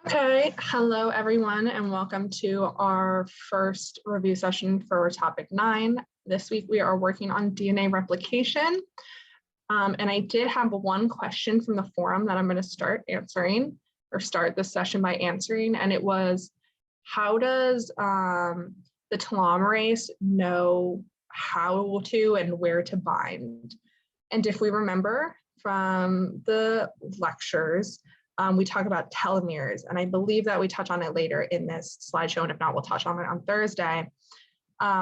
Okay, hello everyone, and welcome to our first review session for topic 9. This week we are working on DNA replication. And I did have one question from the forum that I'm going to start this session by answering, and it was, how does the telomerase know how to and where to bind? And if we remember from the lectures, we talk about telomeres, and I believe that we touch on it later in this slideshow, and if not, we'll touch on it on Thursday.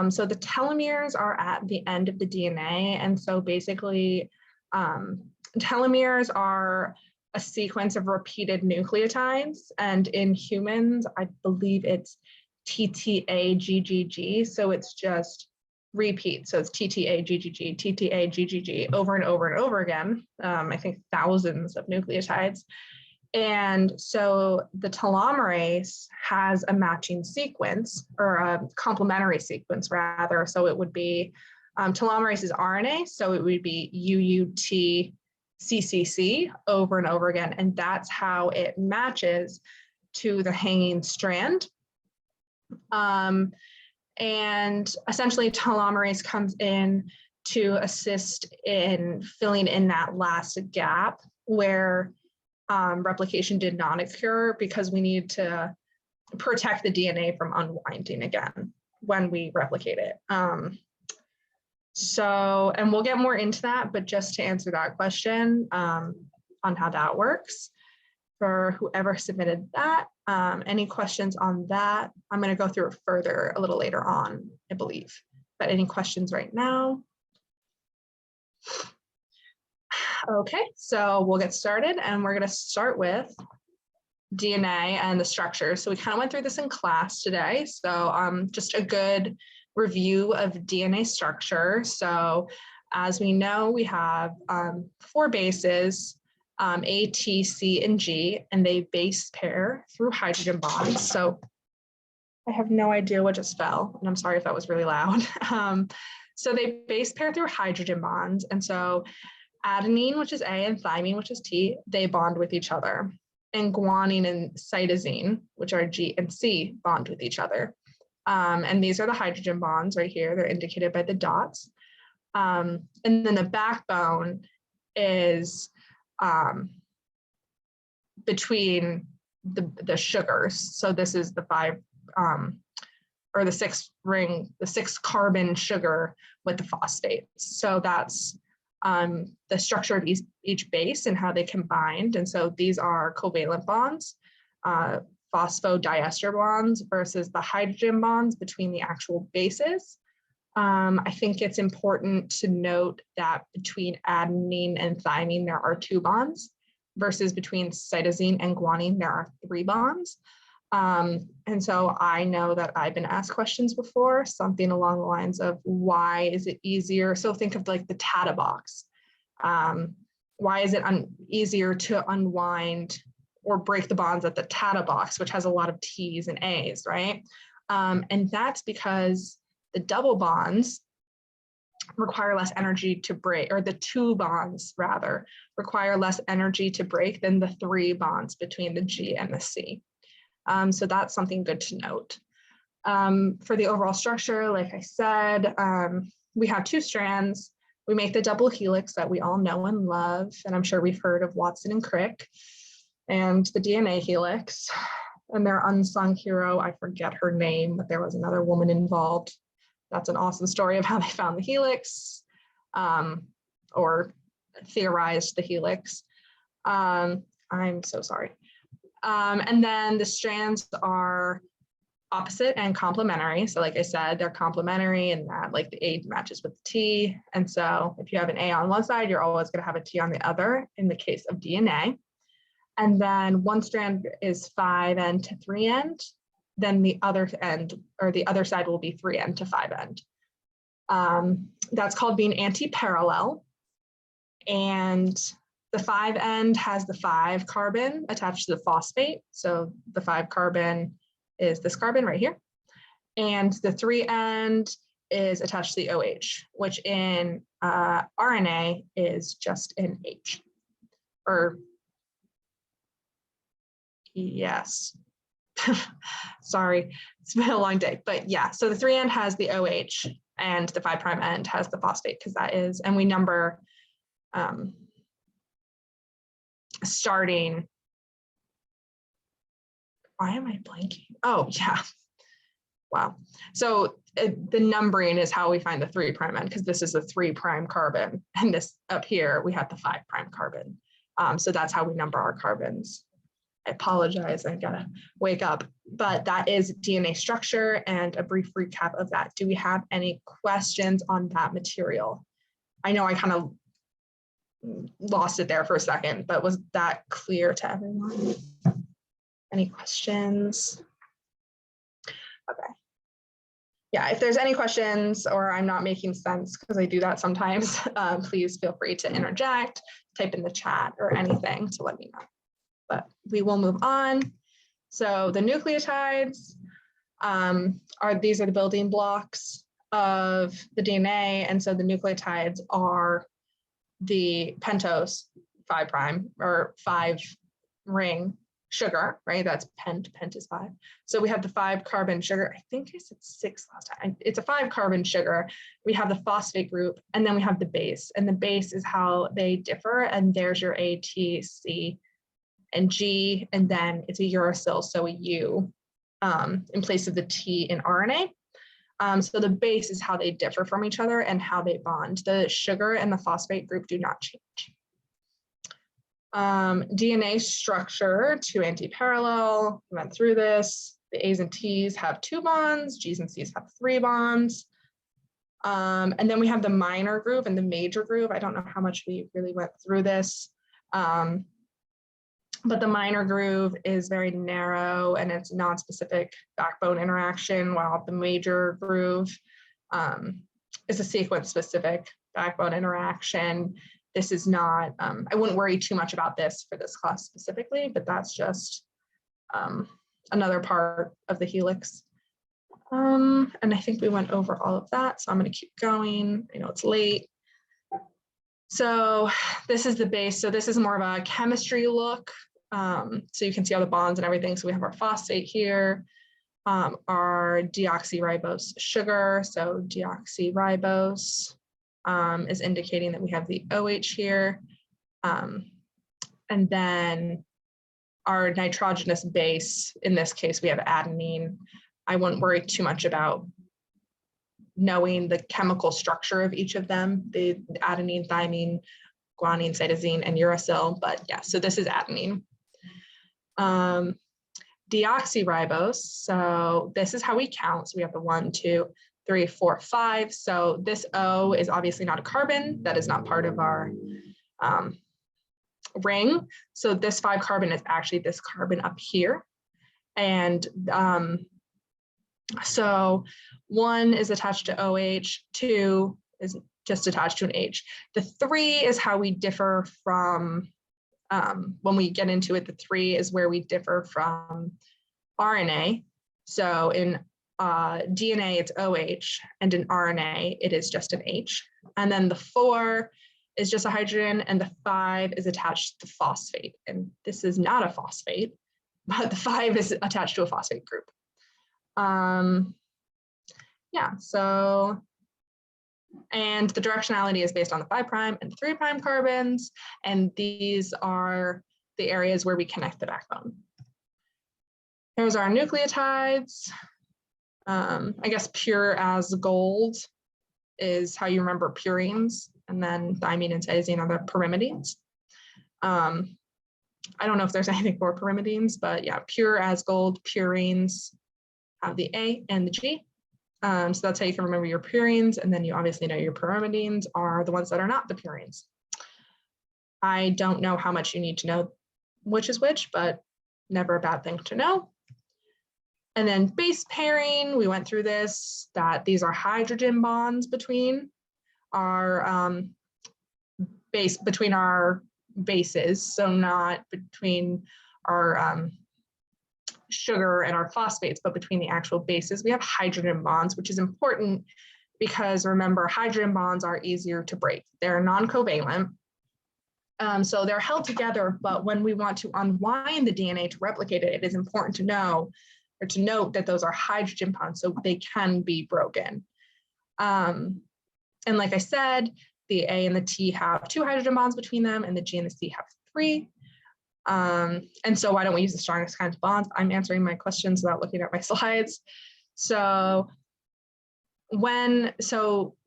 So the telomeres are at the end of the DNA, and so basically telomeres are a sequence of repeated nucleotides, and in humans, I believe it's TTA-GGG, so it's just repeat. So it's TTA-GGG, TTA-GGG over and over and over again, I think thousands of nucleotides. And so the telomerase has a matching sequence, or a complementary sequence rather. So it would be telomerase is RNA, so it would be UUT-CCC over and over again. And that's how it matches to the hanging strand. And essentially telomerase comes in to assist in filling in that last gap where replication did not occur, because we need to protect the DNA from unwinding again when we replicate it. And we'll get more into that, but just to answer that question on how that works for whoever submitted that. Any questions on that? I'm going to go through it further a little later on, I believe. But any questions right now? Okay, so we'll get started, and we're going to start with DNA and the structure. So we kind of went through this in class today. So just a good review of DNA structure. So as we know, we have 4 bases, A, T, C, and G, and they base pair through hydrogen bonds. So I have no idea what just fell, and I'm sorry if that was really loud. So they base pair through hydrogen bonds, and so adenine, which is A, and thymine, which is T, they bond with each other. And guanine and cytosine, which are G and C, bond with each other. And these are the hydrogen bonds right here. They're indicated by the dots. And then the backbone is between the sugars. So this is the 5 or the 6 carbon sugar with the phosphates. So that's the structure of each base and how they combined. And so these are covalent bonds, phosphodiester bonds versus the hydrogen bonds between the actual bases. I think it's important to note that between adenine and thymine, there are 2 bonds, versus between cytosine and guanine, there are 3 bonds. And so I know that I've been asked questions before, something along the lines of, why is it easier? So think of like the TATA box. Why is it easier to unwind or break the bonds at the TATA box, which has a lot of T's and A's, right? And that's because the double bonds require less energy to break, or the 2 bonds rather require less energy to break than the 3 bonds between the G and the C. So that's something good to note. For the overall structure, like I said, we have 2 strands. We make the double helix that we all know and love, and I'm sure we've heard of Watson and Crick, and the DNA helix, and their unsung hero, I forget her name, but there was another woman involved. That's an awesome story of how they found the helix, or theorized the helix. I'm so sorry. And then the strands are opposite and complementary. So like I said, they're complementary in that like the A matches with the T. And so if you have an A on one side, you're always going to have a T on the other in the case of DNA. And then one strand is 5' to 3', then the other end, or the other side, will be 3' to 5'. That's called being anti-parallel. And the 5' has the 5 carbon attached to the phosphate. So the 5 carbon is this carbon right here. And the 3' is attached to the OH, which in RNA is just an H. Or Yes. Sorry, it's been a long day, but yeah, so the 3' end has the OH and the 5' end has the phosphate because that is, and we number starting, why am I blanking? Oh yeah, wow. So the numbering is how we find the 3' end because this is a 3' carbon and this up here, we have the 5' carbon. So that's how we number our carbons. I apologize, I gotta wake up, but that is DNA structure and a brief recap of that. Do we have any questions on that material? I know I kind of lost it there for a second, but was that clear to everyone? Any questions? Okay. Yeah, if there's any questions or I'm not making sense, because I do that sometimes, please feel free to interject, type in the chat or anything to let me know. But we will move on. So the nucleotides these are the building blocks of the DNA. And so the nucleotides are the pentose 5' or 5 ring sugar, right? That's pent is 5. So we have the 5 carbon sugar. I think I said 6 last time. It's a 5 carbon sugar. We have the phosphate group, and then we have the base. And the base is how they differ. And there's your A, T, C, and G, and then it's a uracil, so a U in place of the T in RNA. So the base is how they differ from each other and how they bond. The sugar and the phosphate group do not change. DNA structure, 2 anti-parallel, we went through this. The A's and T's have 2 bonds, G's and C's have 3 bonds. And then we have the minor groove and the major groove. I don't know how much we really went through this. But the minor groove is very narrow and it's non-specific backbone interaction, while the major groove is a sequence-specific backbone interaction. This is not, I wouldn't worry too much about this for this class specifically, but that's just another part of the helix. And I think we went over all of that, so I'm going to keep going. I know it's late. So this is the base. So this is more of a chemistry look. So you can see all the bonds and everything. So we have our phosphate here, our deoxyribose sugar. So deoxyribose is indicating that we have the OH here. And then our nitrogenous base, in this case, we have adenine. I wouldn't worry too much about knowing the chemical structure of each of them, the adenine, thymine, guanine, cytosine, and uracil, but yeah, so this is adenine. Deoxyribose, so this is how we count. So we have the 1, 2, 3, 4, 5. So this O is obviously not a carbon. That is not part of our ring. So this 5 carbon is actually this carbon up here. And so 1 is attached to OH, 2 is just attached to an H. The 3 is how we differ from, when we get into it, the 3 is where we differ from RNA. So in DNA, it's OH, and in RNA, it is just an H. And then the 4 is just a hydrogen, and the 5 is attached to phosphate. And this is not a phosphate, but the 5 is attached to a phosphate group. Yeah, so, and the directionality is based on the 5' and 3' carbons, and these are the areas where we connect the backbone. Here's our nucleotides. I guess pure as gold is how you remember purines, and then thymine and cytosine are the pyrimidines. I don't know if there's anything for pyrimidines, but yeah, pure as gold, purines have the A and the G. So that's how you can remember your purines, and then you obviously know your pyrimidines are the ones that are not the purines. I don't know how much you need to know which is which, but never a bad thing to know. And then base pairing, we went through this, that these are hydrogen bonds between our between our bases, so not between our sugar and our phosphates, but between the actual bases. We have hydrogen bonds, which is important because remember, hydrogen bonds are easier to break. They're non-covalent. So they're held together, but when we want to unwind the DNA to replicate it, it is important to know or to note that those are hydrogen bonds, so they can be broken. And like I said, the A and the T have 2 hydrogen bonds between them, and the G and the C have 3. And so why don't we use the strongest kinds of bonds? I'm answering my questions without looking at my slides. So when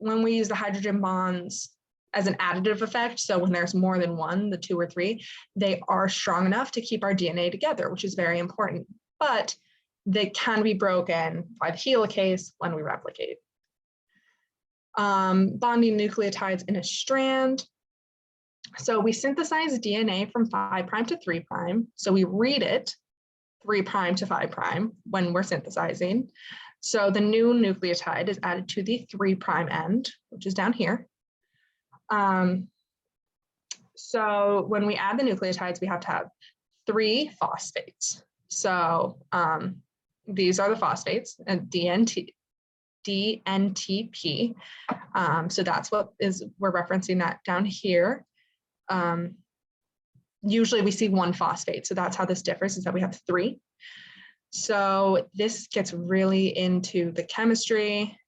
we use the hydrogen bonds as an additive effect, so when there's more than one, the 2 or 3, they are strong enough to keep our DNA together, which is very important. But they can be broken by the helicase when we replicate. Bonding nucleotides in a strand. So we synthesize DNA from 5' to 3'. So we read it 3' to 5' when we're synthesizing. So the new nucleotide is added to the 3' end, which is down here. So when we add the nucleotides, we have to have 3 phosphates. So these are the phosphates, and DNTP. So that's what we're referencing that down here. Usually we see 1 phosphate, so that's how this differs, is that we have 3. So this gets really into the chemistry,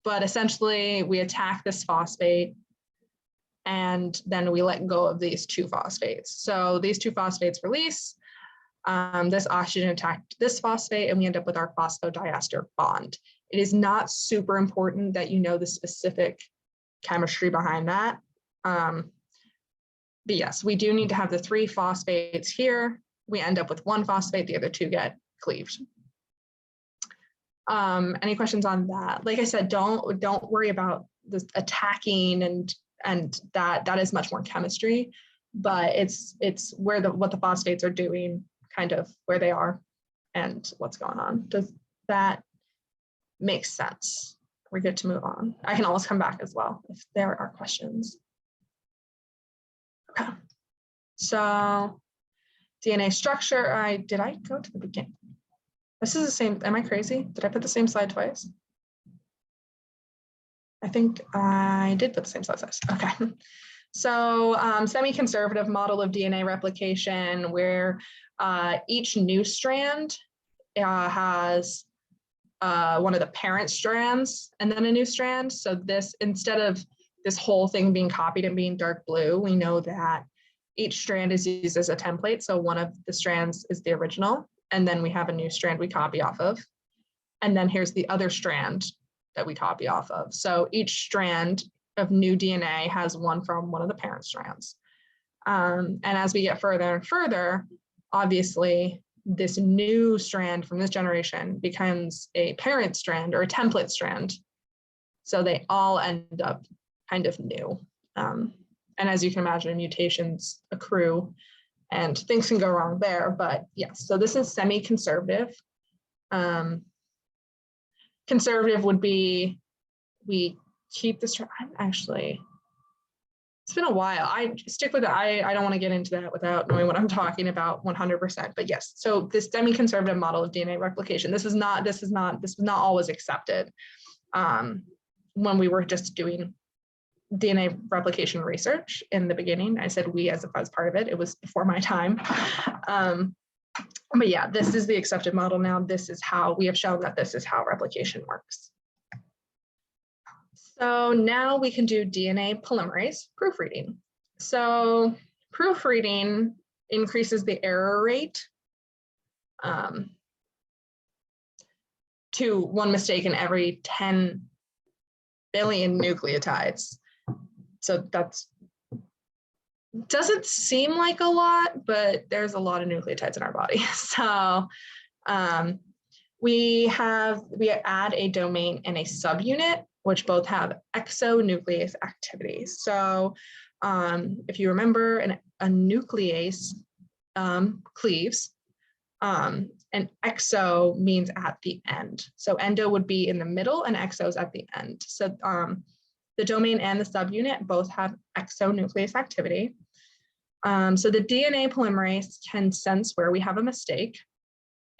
but essentially we attack this phosphate and then we let go of these 2 phosphates. So these 2 phosphates release, this oxygen attacked this phosphate, and we end up with our phosphodiester bond. It is not super important that you know the specific chemistry behind that. But yes, we do need to have the 3 phosphates here. We end up with 1 phosphate, the other 2 get cleaved. Any questions on that? Like I said, don't worry about this attacking and that is much more chemistry, but it's where what the phosphates are doing, kind of where they are and what's going on. Does that make sense? We're good to move on. I can always come back as well if there are questions. Okay, so DNA structure, did I go to the beginning? This is the same, am I crazy? Did I put the same slide twice? I think I did put the same slide twice, okay. So semi-conservative model of DNA replication where each new strand has one of the parent strands and then a new strand. So this, instead of this whole thing being copied and being dark blue, we know that each strand is used as a template. So one of the strands is the original, and then we have a new strand we copy off of. And then here's the other strand that we copy off of. So each strand of new DNA has one from one of the parent strands. And as we get further and further, obviously, this new strand from this generation becomes a parent strand or a template strand. So they all end up kind of new. And as you can imagine, mutations accrue and things can go wrong there. But yes, so this is semi-conservative. Conservative would be, we keep this, actually, it's been a while. I stick with it. I don't want to get into that without knowing what I'm talking about 100%. But yes, so this semi-conservative model of DNA replication, this was not always accepted when we were just doing DNA replication research in the beginning. I said we as part of it. It was before my time. But yeah, this is the accepted model now. This is how we have shown that this is how replication works. So now we can do DNA polymerase proofreading. So proofreading increases the error rate to 1 mistake in every 10 billion nucleotides. So that's, doesn't seem like a lot, but there's a lot of nucleotides in our body. So we add a domain and a subunit, which both have exonuclease activity. So if you remember, a nuclease cleaves, and exo means at the end. So endo would be in the middle and exo is at the end. So the domain and the subunit both have exonuclease activity. So the DNA polymerase can sense where we have a mistake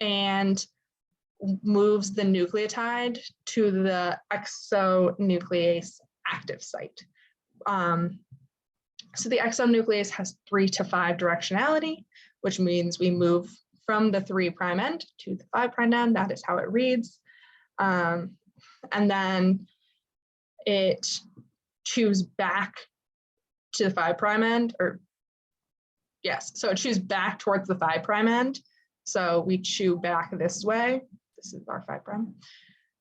and moves the nucleotide to the exonuclease active site. So the exome nuclease has 3 to 5 directionality, which means we move from the 3' end to the 5' end. That is how it reads. And then it chews back to the 5' end, or yes, so it chews back towards the 5' end. So we chew back this way. This is our 5'.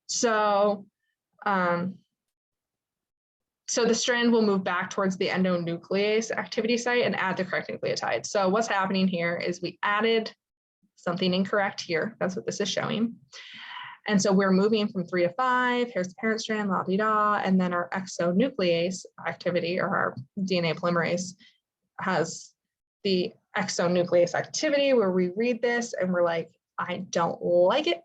So, so the strand will move back towards the endonuclease activity site and add the correct nucleotide. So what's happening here is we added something incorrect here. That's what this is showing. And so we're moving from 3 to 5. Here's the parent strand, la di da, and then our exonuclease activity, or our DNA polymerase, has the exonuclease activity where we read this and we're like, I don't like it.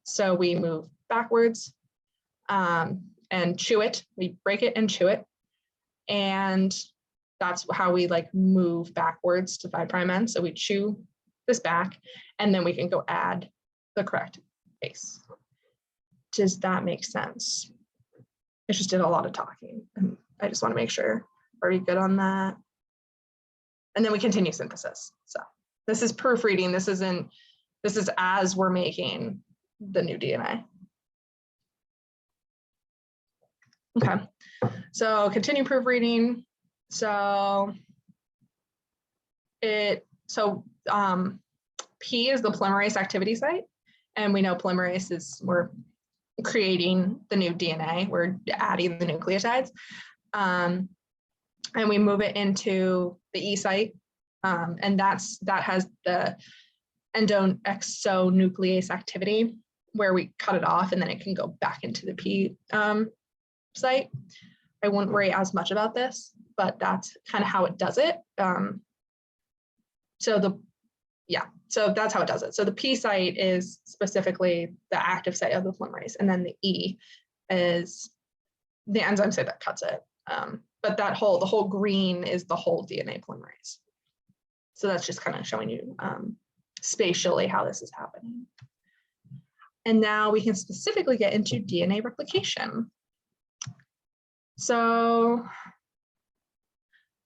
So we move backwards and chew it. We break it and chew it. And that's how we like move backwards to 5' end. So we chew this back and then we can go add the correct base. Does that make sense? I just did a lot of talking and I just want to make sure. Are we good on that? And then we continue synthesis. So this is proofreading. This is as we're making the new DNA. Okay, so continue proofreading. So P is the polymerase activity site. And we know polymerase is, we're creating the new DNA, we're adding the nucleotides. And we move it into the E site. And that has the exonuclease activity where we cut it off and then it can go back into the P site. I wouldn't worry as much about this, but that's kind of how it does it. So that's how it does it. So the P site is specifically the active site of the polymerase, and then the E is the enzyme site that cuts it. But the whole green is the whole DNA polymerase. So that's just kind of showing you spatially how this is happening. And now we can specifically get into DNA replication. So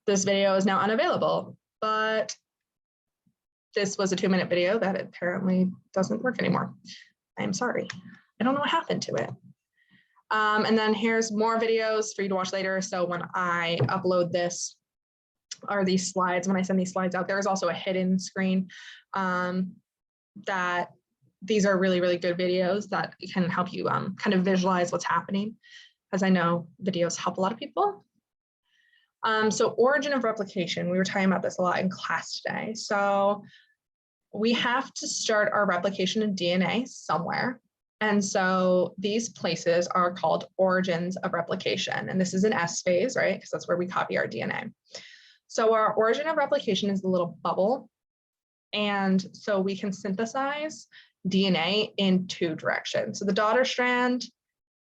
this video is now unavailable, but this was a 2-minute video that apparently doesn't work anymore. I'm sorry. I don't know what happened to it. And then here's more videos for you to watch later. So when I upload this, or these slides, when I send these slides out, there is also a hidden screen that these are really, really good videos that can help you kind of visualize what's happening, as I know videos help a lot of people. So origin of replication, we were talking about this a lot in class today. So we have to start our replication in DNA somewhere. And so these places are called origins of replication. And this is an S phase, right? Because that's where we copy our DNA. So our origin of replication is the little bubble. And so we can synthesize DNA in 2 directions. So the daughter strand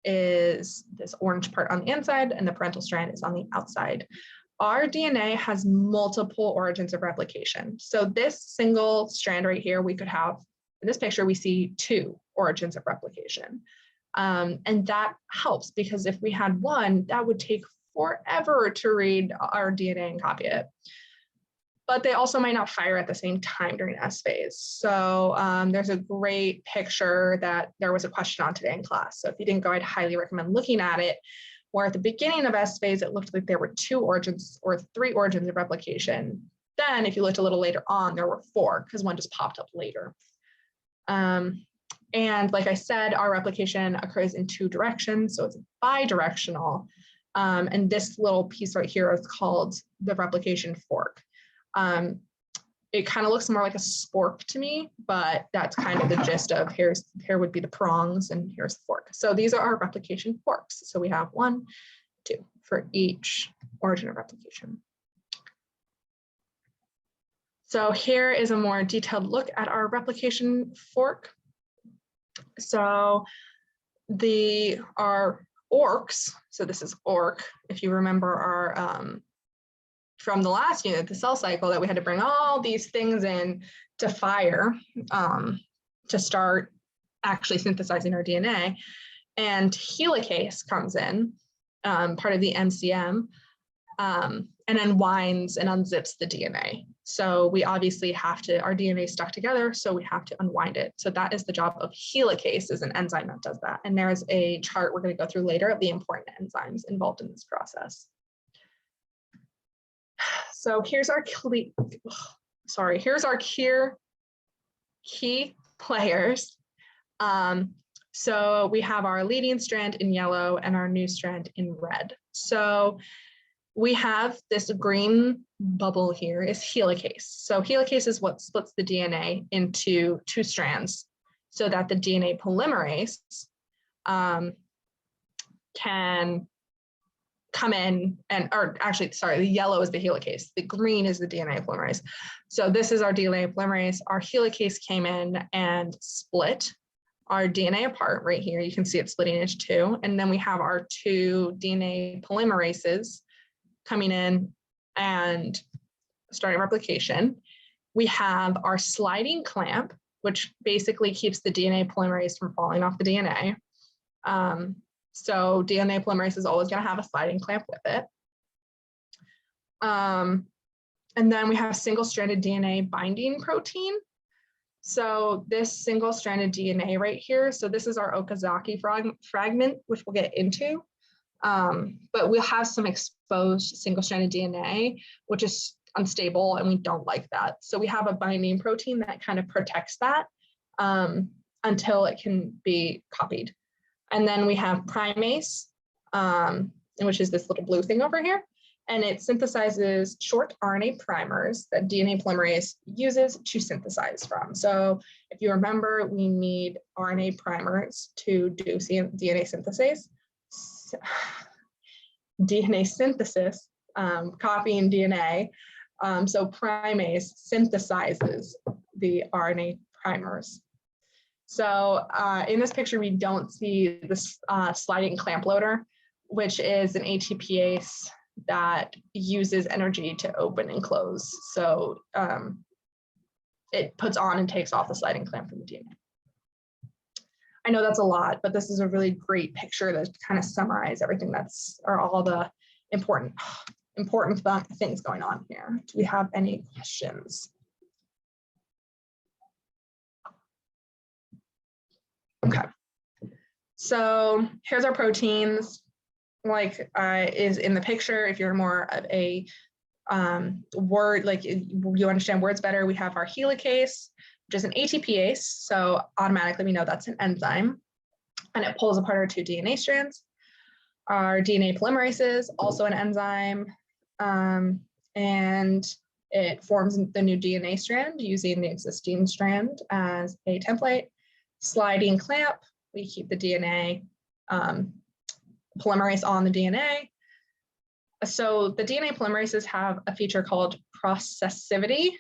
is this orange part on the inside and the parental strand is on the outside. Our DNA has multiple origins of replication. So this single strand right here, we could have, in this picture, we see 2 origins of replication. And that helps because if we had 1, that would take forever to read our DNA and copy it. But they also might not fire at the same time during S phase. So there's a great picture that there was a question on today in class. So if you didn't go, I'd highly recommend looking at it, where at the beginning of S phase, it looked like there were 2 origins or 3 origins of replication. Then if you looked a little later on, there were 4 because 1 just popped up later. And like I said, our replication occurs in 2 directions. So it's bidirectional. And this little piece right here is called the replication fork. It kind of looks more like a spork to me, but that's kind of the gist of here would be the prongs and here's the fork. So these are our replication forks. So we have 1, 2 for each origin of replication. So here is a more detailed look at our replication fork. So our ORCs, so this is ORC, if you remember our from the last unit, the cell cycle, that we had to bring all these things in to fire to start actually synthesizing our DNA. And helicase comes in, part of the MCM, and unwinds and unzips the DNA. So we obviously have to, our DNA is stuck together, so we have to unwind it. So that is the job of helicase, is an enzyme that does that. And there's a chart we're going to go through later of the important enzymes involved in this process. So here's our key players. So we have our leading strand in yellow and our new strand in red. So we have this green bubble here is helicase. So helicase is what splits the DNA into two strands so that the DNA polymerase can come in and, or actually, sorry, the yellow is the helicase, the green is the DNA polymerase. So this is our DNA polymerase. Our helicase came in and split our DNA apart right here. You can see it splitting into two. And then we have our two DNA polymerases coming in and starting replication. We have our sliding clamp, which basically keeps the DNA polymerase from falling off the DNA. So DNA polymerase is always going to have a sliding clamp with it. And then we have single-stranded DNA binding protein. So this single-stranded DNA right here, so this is our Okazaki fragment, which we'll get into. But we'll have some exposed single-stranded DNA, which is unstable, and we don't like that. So we have a binding protein that kind of protects that until it can be copied. And then we have primase, which is this little blue thing over here. And it synthesizes short RNA primers that DNA polymerase uses to synthesize from. So if you remember, we need RNA primers to do DNA synthesis. Copying DNA. So primase synthesizes the RNA primers. So in this picture, we don't see this sliding clamp loader, which is an ATPase that uses energy to open and close. So it puts on and takes off the sliding clamp from the DNA. I know that's a lot, but this is a really great picture to kind of summarize everything or all the important things going on here. Do we have any questions? Okay, so here's our proteins, like is in the picture. If you're more of a word, like you understand words better, we have our helicase, which is an ATPase. So automatically we know that's an enzyme, and it pulls apart our two DNA strands. Our DNA polymerase is also an enzyme, and it forms the new DNA strand using the existing strand as a template. Sliding clamp, we keep the DNA polymerase on the DNA. So the DNA polymerases have a feature called processivity,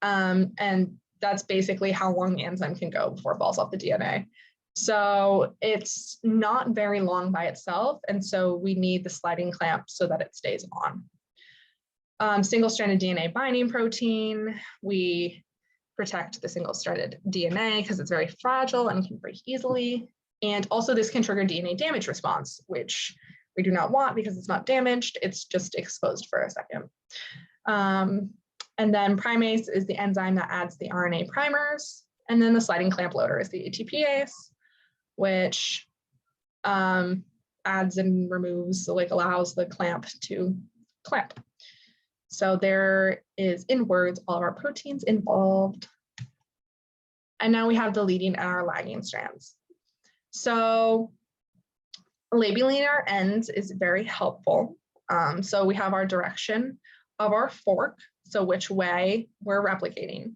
and that's basically how long the enzyme can go before it falls off the DNA. So it's not very long by itself, and so we need the sliding clamp so that it stays on. Single-stranded DNA binding protein, we protect the single-stranded DNA because it's very fragile and can break easily. And also this can trigger DNA damage response, which we do not want because it's not damaged, it's just exposed for a second. And then primase is the enzyme that adds the RNA primers. And then the sliding clamp loader is the ATPase, which adds and removes, so like allows the clamp to clamp. So there is, in words, all of our proteins involved. And now we have the leading and our lagging strands. So labeling our ends is very helpful. So we have our direction of our fork, so which way we're replicating.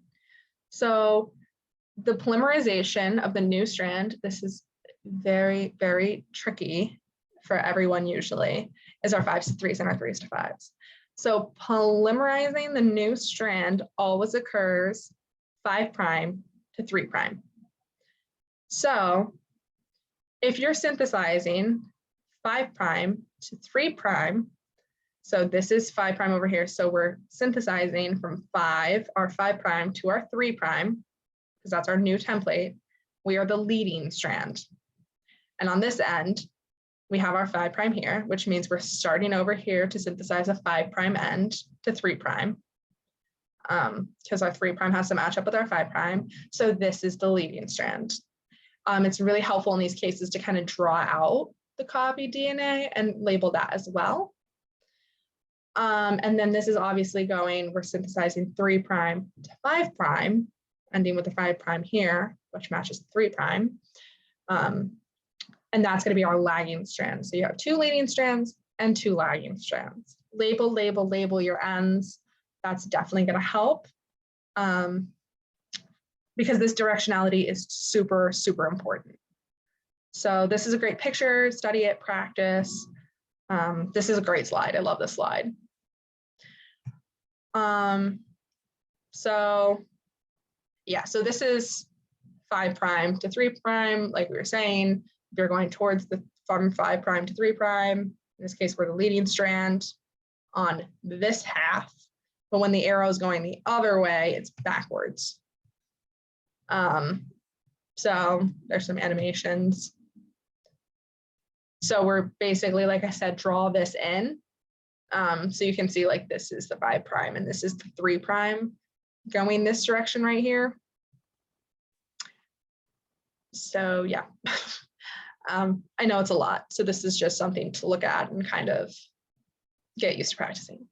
So the polymerization of the new strand, this is very, very tricky for everyone usually, is our 5s to 3s and our 3s to 5s. So polymerizing the new strand always occurs 5' to 3'. So if you're synthesizing 5' to 3', so this is 5' over here, so we're synthesizing from our 5' to our 3', because that's our new template. We are the leading strand. And on this end, we have our 5' here, which means we're starting over here to synthesize a 5' end to 3', because our 3' has to match up with our 5'. So this is the leading strand. It's really helpful in these cases to kind of draw out the copied DNA and label that as well. And then this is obviously we're synthesizing 3' to 5', ending with the 5' here, which matches 3'. And that's going to be our lagging strand. So you have 2 leading strands and 2 lagging strands. Label, label, label your ends. That's definitely going to help, because this directionality is super, super important. So this is a great picture, study it, practice. This is a great slide. I love this slide. So yeah, so this is 5' to 3', like we were saying. If you're going towards from 5' to 3', in this case, we're the leading strand on this half, but when the arrow is going the other way, it's backwards. So there's some animations. So we're basically, like I said, draw this in. So you can see like this is the 5' and this is the 3' going this direction right here. So yeah, I know it's a lot. So this is just something to look at and kind of get used to practicing.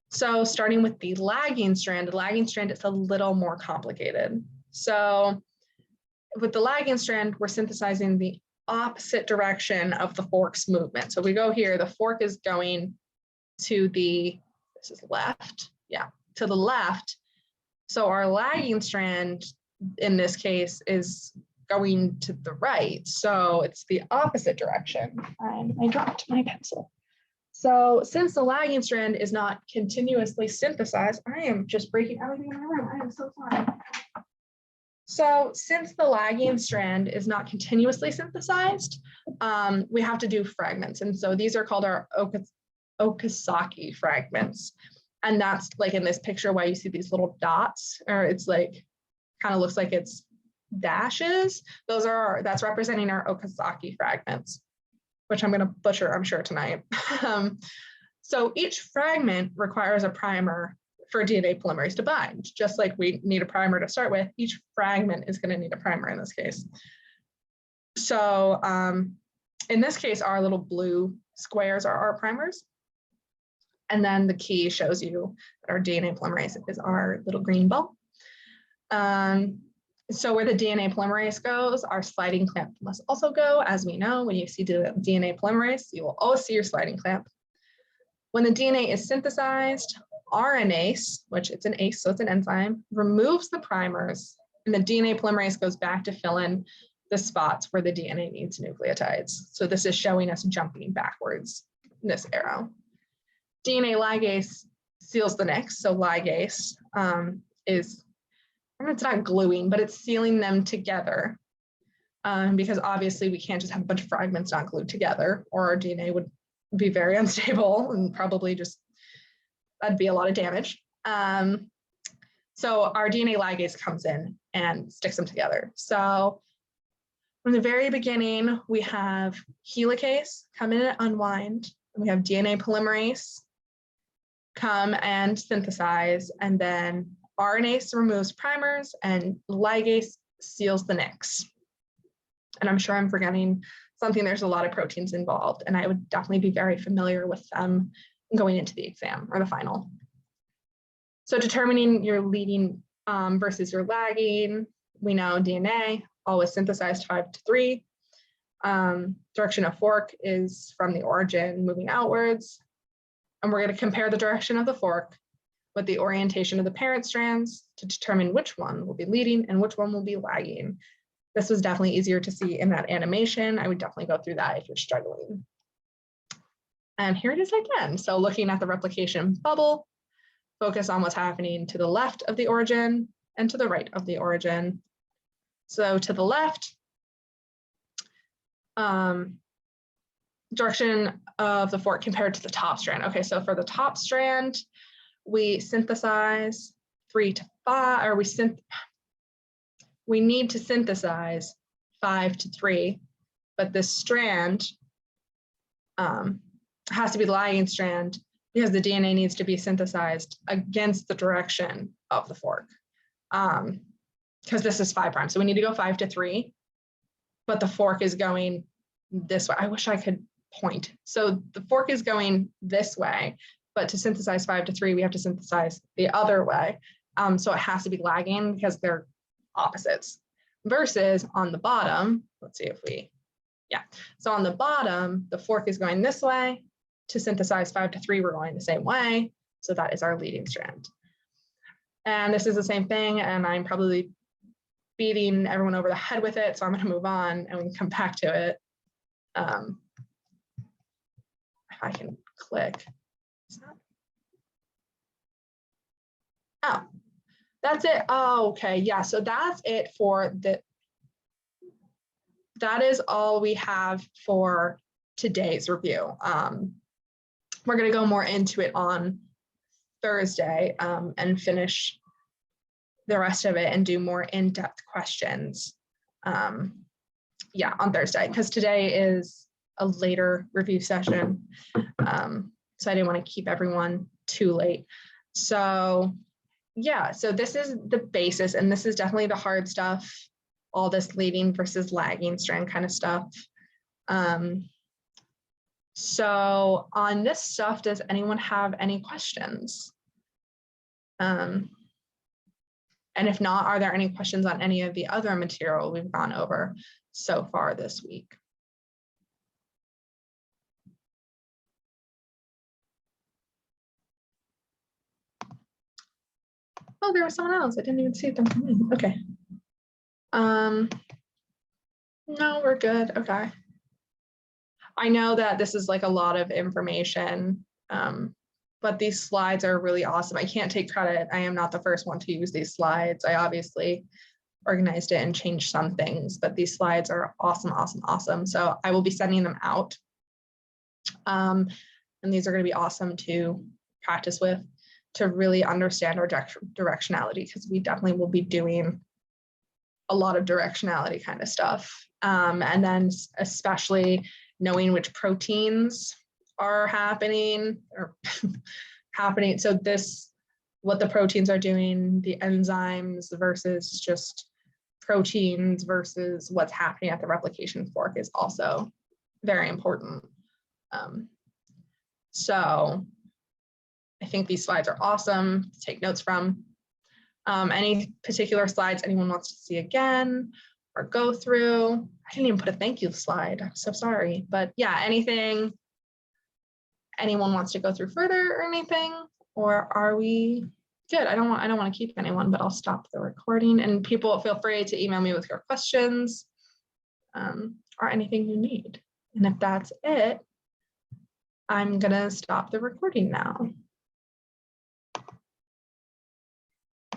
So starting with the lagging strand is a little more complicated. So with the lagging strand, we're synthesizing the opposite direction of the fork's movement. So we go here, the fork is going to this is left, yeah, to the left. So our lagging strand in this case is going to the right. So it's the opposite direction. And I dropped my pencil. So since the lagging strand is not continuously synthesized, I am just breaking everything in my room. I am so sorry. So since the lagging strand is not continuously synthesized, we have to do fragments. And so these are called our Okazaki fragments. And that's like in this picture why you see these little dots, or it's like, kind of looks like it's dashes. That's representing our Okazaki fragments, which I'm going to butcher, I'm sure, tonight. So each fragment requires a primer for DNA polymerase to bind. Just like we need a primer to start with, each fragment is going to need a primer in this case. So in this case, our little blue squares are our primers. And then the key shows you that our DNA polymerase is our little green ball. So where the DNA polymerase goes, our sliding clamp must also go. As we know, when you see the DNA polymerase, you will always see your sliding clamp. When the DNA is synthesized, RNase, which it's an ACE, so it's an enzyme, removes the primers, and the DNA polymerase goes back to fill in the spots where the DNA needs nucleotides. So this is showing us jumping backwards in this arrow. DNA ligase seals the nicks, so ligase is, it's not gluing, but it's sealing them together, because obviously we can't just have a bunch of fragments not glued together, or our DNA would be very unstable and probably just, that'd be a lot of damage. So our DNA ligase comes in and sticks them together. So from the very beginning, we have helicase come in and unwind, and we have DNA polymerase come and synthesize, and then RNase removes primers and ligase seals the nicks. And I'm sure I'm forgetting something. There's a lot of proteins involved, and I would definitely be very familiar with them going into the exam or the final. So determining your leading versus your lagging, we know DNA always synthesized 5 to 3. Direction of fork is from the origin moving outwards. And we're going to compare the direction of the fork with the orientation of the parent strands to determine which one will be leading and which one will be lagging. This was definitely easier to see in that animation. I would definitely go through that if you're struggling. And here it is again. So looking at the replication bubble, focus on what's happening to the left of the origin and to the right of the origin. So to the left, direction of the fork compared to the top strand. Okay, so for the top strand, we synthesize 3 to 5, or we need to synthesize 5 to 3 but this strand has to be the lagging strand because the DNA needs to be synthesized against the direction of the fork. Because this is 5', so we need to go 5 to 3, but the fork is going this way. I wish I could point. So the fork is going this way, but to synthesize 5 to 3, we have to synthesize the other way. So it has to be lagging because they're opposites. Versus on the bottom, let's see if we, yeah. So on the bottom, the fork is going this way. To synthesize 5 to 3, we're going the same way. So that is our leading strand. And this is the same thing, and I'm probably beating everyone over the head with it, so I'm going to move on and we can come back to it. If I can click. Oh, that's it. Oh, okay. Yeah, so that's it for that is all we have for today's review. We're going to go more into it on Thursday and finish the rest of it and do more in-depth questions. Yeah, on Thursday, because today is a later review session. So I didn't want to keep everyone too late. So yeah, so this is the basis, and this is definitely the hard stuff, all this leading versus lagging strand kind of stuff. So on this stuff, does anyone have any questions? And if not, are there any questions on any of the other material we've gone over so far this week? Oh, there was someone else. I didn't even see them come in. Okay. No, we're good. Okay. I know that this is like a lot of information, but these slides are really awesome. I can't take credit. I am not the first one to use these slides. I obviously organized it and changed some things, but these slides are awesome, awesome, awesome. So I will be sending them out. And these are going to be awesome to practice with, to really understand our directionality, because we definitely will be doing a lot of directionality kind of stuff. And then especially knowing which proteins are happening or happening. So this, what the proteins are doing, the enzymes versus just proteins versus what's happening at the replication fork is also very important. So I think these slides are awesome to take notes from. Any particular slides anyone wants to see again or go through? I didn't even put a thank you slide. I'm so sorry. But yeah, anything anyone wants to go through further or anything? Or are we good? I don't want to keep anyone, but I'll stop the recording, and people feel free to email me with your questions or anything you need. And if that's it, I'm gonna stop the recording now.